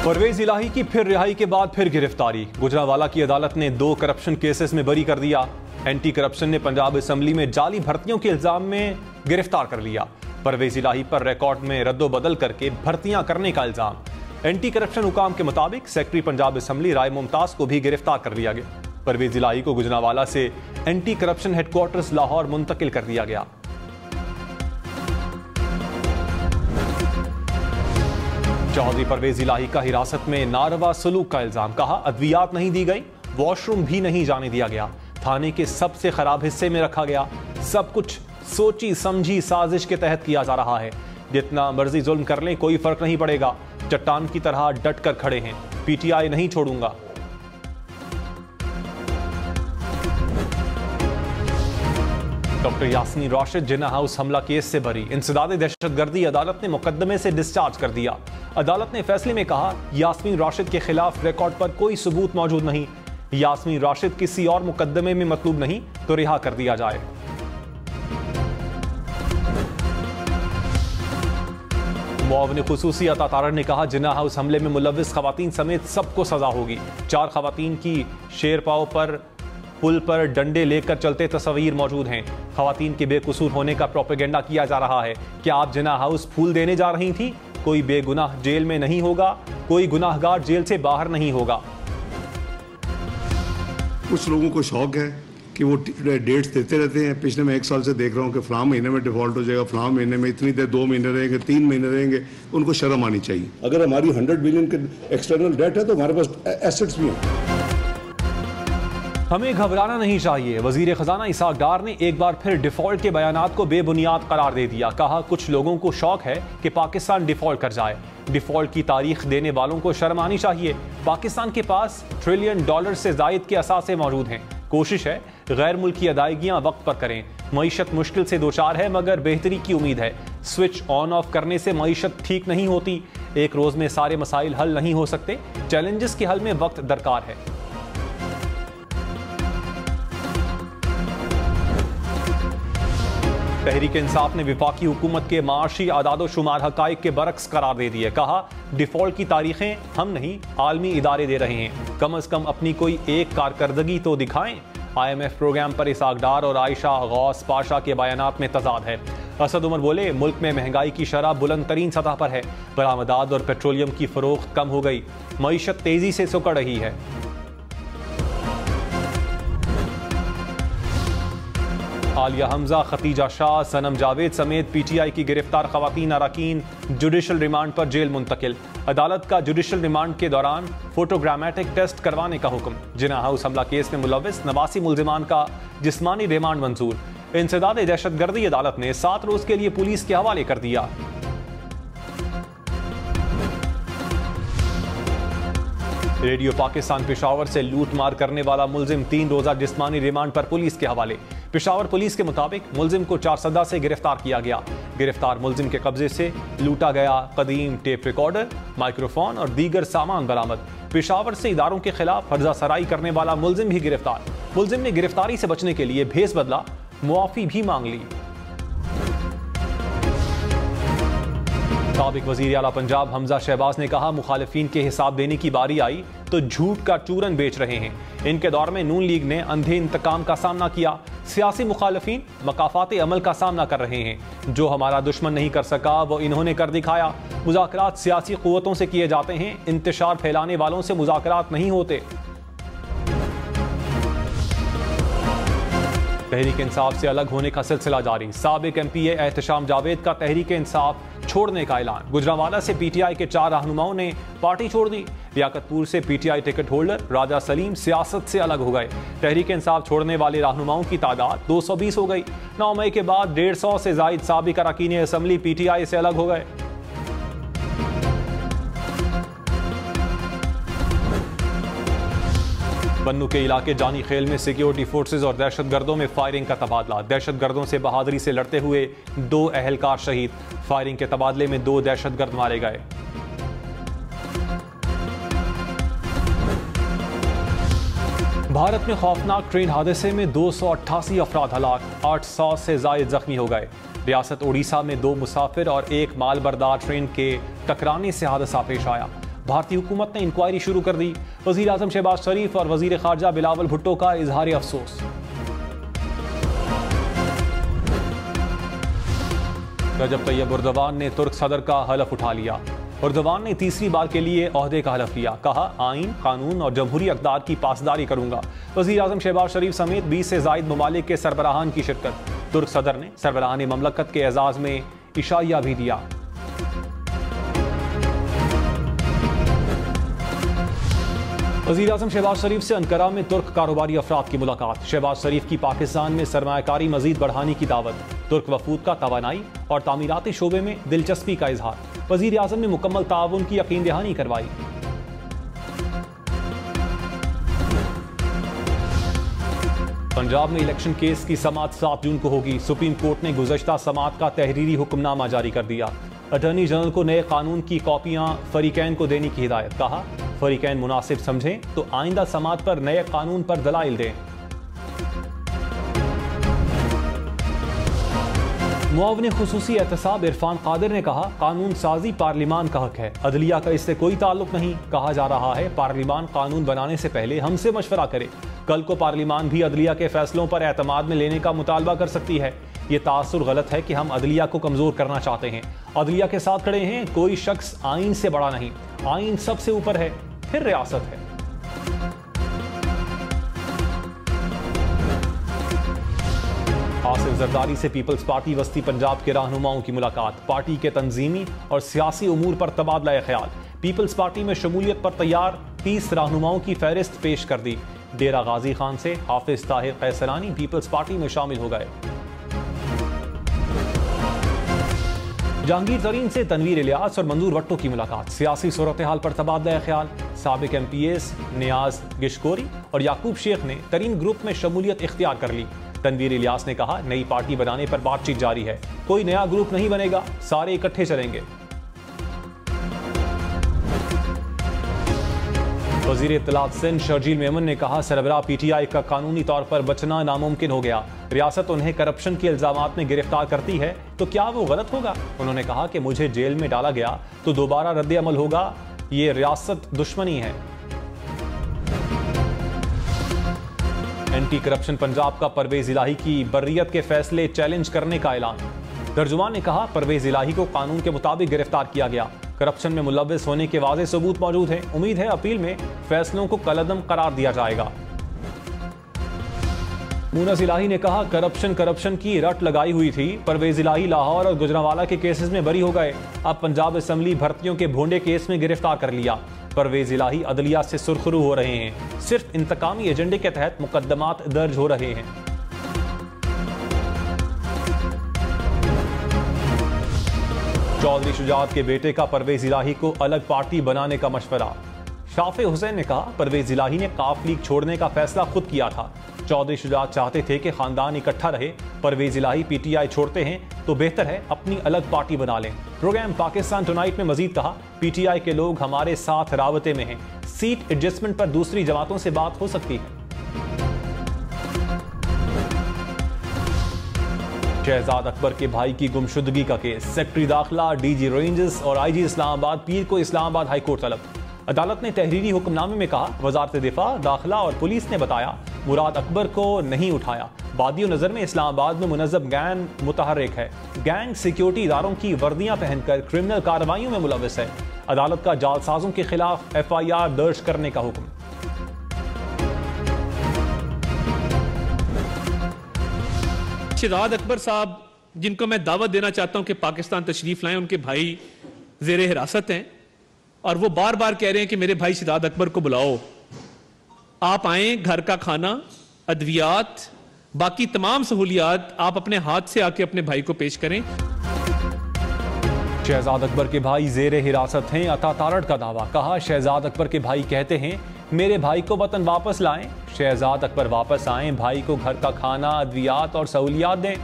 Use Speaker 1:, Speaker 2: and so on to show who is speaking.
Speaker 1: परवेज इलाही की फिर रिहाई के बाद फिर गिरफ्तारी। गुजरांवाला की अदालत ने 2 करप्शन केसेस में बरी कर दिया। एंटी करप्शन ने पंजाब असेंबली में जाली भर्तियों के इल्जाम में गिरफ्तार कर लिया। परवेज इलाही पर रिकॉर्ड में रद्दोबदल करके भर्तियां करने का इल्जाम। एंटी करप्शन हुकाम के मुताबिक सेक्रेटरी पंजाब असेंबली राय मुमताज को भी गिरफ्तार कर लिया गया। परवेज इलाही को गुजरांवाला से एंटी करप्शन हेडक्वार्टर्स लाहौर मुंतकिल कर दिया गया। चौधरी परवेज इलाही का हिरासत में नारवा सलूक का इल्जाम। कहा अद्वियात नहीं दी गई, वॉशरूम भी नहीं जाने दिया गया, थाने के सबसे खराब हिस्से में रखा गया। सब कुछ सोची समझी साजिश के तहत किया जा रहा है। जितना मर्जी जुल्म कर लें कोई फर्क नहीं पड़ेगा। चट्टान की तरह डट कर खड़े हैं। पीटीआई नहीं छोड़ूंगा। डॉक्टर यास्मीन राशिद जिन्ना हाउस हमला केस से बरी। इंसदाद दहशतगर्दी अदालत ने मुकदमे से डिस्चार्ज कर दिया। अदालत ने फैसले में कहा यास्मीन राशिद के खिलाफ रिकॉर्ड पर कोई सबूत मौजूद नहीं। यास्मीन राशिद किसी और मुकदमे में मतलूब नहीं तो रिहा कर दिया जाए। मुआविन खुसूसी अता तारड़ ने कहा जिन्ना हाउस हमले में मुलव्विस खवातीन समेत सबको सजा होगी। 4 खवातीन की शेरपाव पर पुल पर डंडे लेकर चलते तस्वीर मौजूद हैं। खवातीन के बेकसूर होने का प्रोपेगेंडा किया जा रहा है। क्या आप जिन्ना हाउस फूल देने जा रही थी? कोई बेगुनाह जेल में नहीं होगा, कोई गुनाहगार जेल से बाहर नहीं होगा।
Speaker 2: कुछ लोगों को शौक है कि वो डेट्स देते रहते हैं। पिछले मैं 1 साल से देख रहा हूँ कि फलां महीने में डिफॉल्ट हो जाएगा, फलां महीने में इतनी देर 2 महीने रहेंगे, 3 महीने रहेंगे। उनको शर्म आनी चाहिए। अगर हमारी 100 बिलियन के एक्सटर्नल डेट है तो हमारे पास एसेट्स भी हैं।
Speaker 1: हमें घबराना नहीं चाहिए। वजीर खजाना इसाक डार ने एक बार फिर डिफॉल्ट के बयानात को बेबुनियाद करार दे दिया। कहा कुछ लोगों को शौक है कि पाकिस्तान डिफॉल्ट कर जाए। डिफॉल्ट की तारीख देने वालों को शर्म आनी चाहिए। पाकिस्तान के पास $1 ट्रिलियन से जायद के असासे मौजूद हैं। कोशिश है गैर मुल्की अदायगियां वक्त पर करें। मईशत मुश्किल से दोचार है मगर बेहतरी की उम्मीद है। स्विच ऑन ऑफ करने से मईशत ठीक नहीं होती। एक रोज में सारे मसाइल हल नहीं हो सकते। चैलेंजेस के हल में वक्त दरकार है। तहरीक इंसाफ ने विफाकी हुकूमत के माशी आदादोशुमार हकाइक के बरक्स करार दे दिए। कहा डिफॉल्ट की तारीखें हम नहीं आलमी इदारे दे रहे हैं। कम अज कम अपनी कोई एक कारकर्दगी तो दिखाएं। IMF प्रोग्राम पर इसाक डार और आयशा गौस पाशा के बयानात में तजाद है। असद उमर बोले मुल्क में महंगाई की शरह बुलंद तरीन सतह पर है। बरामदात और पेट्रोलियम की फरोख्त कम हो गई। मईशत तेजी से सुकड़ रही है। आलिया हमजा, खतीजा शाह, सनम जावेद समेत PTI की गिरफ्तार खवातीन अरकान जुडिशल रिमांड पर जेल मुंतकिल। अदालत का जुडिशल रिमांड के दौरान फोटोग्रामेटिक टेस्ट करवाने का हुक्म। जिन्ना हाउस हमला केस में मुलव्विस 89 मुल्जिमान का जिस्मानी रिमांड मंजूर। इंसदाद दहशतगर्दी अदालत ने 7 रोज के लिए पुलिस के हवाले कर दिया। रेडियो पाकिस्तान पेशावर से लूट मार करने वाला मुल्जिम 3 रोजा जिस्मानी रिमांड पर पुलिस के हवाले। पेशावर पुलिस के मुताबिक मुल्जिम को 4 सदा से गिरफ्तार किया गया। गिरफ्तार मुल्जिम के कब्जे से लूटा गया कदीम टेप रिकॉर्डर, माइक्रोफोन और दीगर सामान बरामद। पेशावर से इदारों के खिलाफ फर्जा सराई करने वाला मुल्जिम भी गिरफ्तार। मुल्जिम ने गिरफ्तारी से बचने के लिए भेस बदला, मुआफी भी मांग ली। साबिक वजीर आला पंजाब हमजा शहबाज ने कहा मुखालिफिन के हिसाब देने की बारी आई तो झूठ का चूरन बेच रहे हैं। इनके दौर में नून लीग ने अंधे इंतकाम का सामना किया। सियासी मुखालिफिन मकाफात अमल का सामना कर रहे हैं। जो हमारा दुश्मन नहीं कर सका वो इन्होंने कर दिखाया। मुज़ाकरात सियासी क़ुव्वतों से किए जाते हैं। इंतशार फैलाने वालों से मुज़ाकरात नहीं होते। तहरीक इंसाफ से अलग होने का सिलसिला जारी। साबिक MPA एहतशाम जावेद का तहरीक इंसाफ छोड़ने का ऐलान। गुजरांवाला से PTI के 4 रहनुमाओं ने पार्टी छोड़ दी। लियाकतपुर से PTI टिकट होल्डर राजा सलीम सियासत से अलग हो गए। तहरीक इंसाफ छोड़ने वाले रहनुमाओं की तादाद 220 हो गई। 9 मई के बाद 150 से जायद साबिक अरकान असेंबली PTI से अलग हो गए। बन्नू के इलाके जानी खेल में सिक्योरिटी फोर्सेज और दहशतगर्दों में फायरिंग का तबादला। दहशतगर्दों से बहादुरी से लड़ते हुए 2 अहलकार शहीद। फायरिंग के तबादले में 2 दहशतगर्द मारे गए। भारत में खौफनाक ट्रेन हादसे में 288 अफराद हलाक, 800 से जायद जख्मी हो गए। रियासत ओडिशा में 2 मुसाफिर और 1 मालबरदार ट्रेन के टकराने से हादसा पेश आया। भारतीय हुकूमत ने इंक्वायरी शुरू कर दी। वजीर आजम शहबाज शरीफ और वजीर खारजा बिलावल भुट्टो का इजहार अफसोस। रजब तैयब उर्दवान ने तुर्क सदर का हलफ उठा लिया। उर्दवान ने तीसरी बार के लिए ओहदे का हलफ लिया। कहा, आइन, कानून और जमहूरी अक़दार की पासदारी करूंगा। वज़ीर आज़म शहबाज शरीफ समेत 20 से ज़ायद ममालिक के सरबराहान की शिरकत। तुर्क सदर ने सरबराहान ममलकत के एजाज़ में इशाया भी दिया। वज़ीर आज़म शहबाज शरीफ से अंकारा में तुर्क कारोबारी अफराद की मुलाकात। शहबाज शरीफ की पाकिस्तान में सरमायाकारी मजीद बढ़ाने की दावत। तुर्क वफूद का तवानाई और तामीराती शोबे में दिलचस्पी का इजहार। वज़ीर आज़म ने मुकम्मल ताउन की यकीन दहानी करवाई। पंजाब में इलेक्शन केस की समाअत 7 जून को होगी। सुप्रीम कोर्ट ने गुज़श्ता समाअत का तहरीरी हुक्मनामा जारी कर दिया। अटॉर्नी जनरल को नए कानून की कॉपियां फरीकैन को देने की हिदायत। कहा, फरीकैन मुनासिब समझें तो आइंदा समाअत पर नए कानून पर दलाइल दें। मुआविन खुसूसी एहतसाब इरफान कादिर ने कहा, कानून साजी पार्लिमान का हक है, अदलिया का इससे कोई ताल्लुक नहीं। कहा जा रहा है पार्लिमान कानून बनाने से पहले हमसे मशवरा करे। कल को पार्लिमान भी अदलिया के फैसलों पर एतमाद में लेने का मुतालबा कर सकती है। ये तासुर गलत है कि हम अदलिया को कमजोर करना चाहते हैं। अदलिया के साथ खड़े हैं। कोई शख्स आइन से बड़ा नहीं, आइन सबसे ऊपर है, फिर रियासत है। आसिफ जरदारी से पीपल्स पार्टी वस्ती पंजाब के रहनुमाओं की मुलाकात। पार्टी के तंजीमी और सियासी उमूर पर तबादला ख्याल। पीपल्स पार्टी में शमूलियत पर तैयार 30 रहनुमाओं की फहरिस्त पेश कर दी। डेरा गाजी खान से हाफिज ताहिर कैसरानी पीपल्स पार्टी में शामिल हो गए। जहांगीर तरीन से तनवीर इलियास और मंजूर भट्टो की मुलाकात। सियासी सूरत हाल पर तबादला ख्याल। साबिक MPS नियाज गिशकोरी और याकूब शेख ने तरीन ग्रुप में शमूलियत इख्तियार कर ली। तनवीर इलियास ने कहा, नई पार्टी बनाने पर बातचीत जारी है, कोई नया ग्रुप नहीं बनेगा, सारे इकट्ठे चलेंगे। वजीर इत्तलात सिंध शर्जील मेमन ने कहा, सरबराह PTI का कानूनी तौर पर बचना नामुमकिन हो गया। रियासत उन्हें करप्शन के इल्जामात में गिरफ्तार करती है तो क्या वो गलत होगा? उन्होंने कहा कि मुझे जेल में डाला गया तो दोबारा रद्द अमल होगा, ये रियासत दुश्मनी है। एंटी करप्शन पंजाब का परवेज इलाही की बर्रियत के फैसले चैलेंज करने का ऐलान। तर्जुमान ने कहा, परवेज इलाही को कानून के मुताबिक गिरफ्तार किया गया। करप्शन में मुलव्वस होने के वाज़ेह सबूत मौजूद हैं। उम्मीद है अपील में फैसलों को कलअदम करार दिया जाएगा। मुनस इलाही ने कहा, करप्शन की रट लगाई हुई थी। परवेज इलाही लाहौर और गुजरांवाला के केसेस में बरी हो गए। अब पंजाब असेंबली भर्तियों के भोंडे केस में गिरफ्तार कर लिया। परवेज इलाही अदलिया से सुरखरू हो रहे हैं। सिर्फ इंतकामी एजेंडे के तहत मुकदमात दर्ज हो रहे हैं। चौधरी शुजात के बेटे का परवेज इलाही को अलग पार्टी बनाने का मशवरा। शाफे हुसैन ने कहा, परवेज इलाही ने काफ लीग छोड़ने का फैसला खुद किया था। चौधरी शुजात चाहते थे कि खानदान इकट्ठा रहे। परवेज इलाही PTI छोड़ते हैं तो बेहतर है अपनी अलग पार्टी बना लें। प्रोग्राम पाकिस्तान टुनाइट में मजीद कहा, PTI के लोग हमारे साथ रावते में हैं। सीट एडजस्टमेंट पर दूसरी जमातों से बात हो सकती है। शहजाद अकबर के भाई की गुमशुदगी का केस। सेक्रेटरी दाखिला, DG रेंजर्स और IG इस्लामाबाद पीर को इस्लामाबाद हाई कोर्ट तलब। अदालत ने तहरीरी हुक्मनामे में कहा, वजारत दिफा, दाखिला और पुलिस ने बताया मुराद अकबर को नहीं उठाया। बादियो नजर में इस्लामाबाद में मुनज़्ज़म गैंग मुतहर्रिक है। गैंग सिक्योरिटी इदारों की वर्दियां पहनकर क्रिमिनल कार्रवाइयों में मुलव्वस है। अदालत का जालसाजों के खिलाफ FIR दर्ज करने का हुक्म।
Speaker 3: शहजाद अकबर साहब, जिनको मैं दावत देना चाहता हूं कि पाकिस्तान तशरीफ लाएं, उनके भाई जेर हिरासत हैं और वो बार बार कह रहे हैं कि मेरे भाई शहजाद अकबर को बुलाओ, आप आए, घर का खाना, अद्वियात, बाकी तमाम सहूलियात आप अपने हाथ से आके अपने भाई को पेश करें।
Speaker 1: शहजाद अकबर के भाई जेर हिरासत हैं। अता तारड़ का दावा। कहा, शहजाद अकबर के भाई कहते हैं मेरे भाई को वतन वापस लाएं। शहजाद अकबर वापस आएं, भाई को घर का खाना, अद्वियात और सहूलियात दें।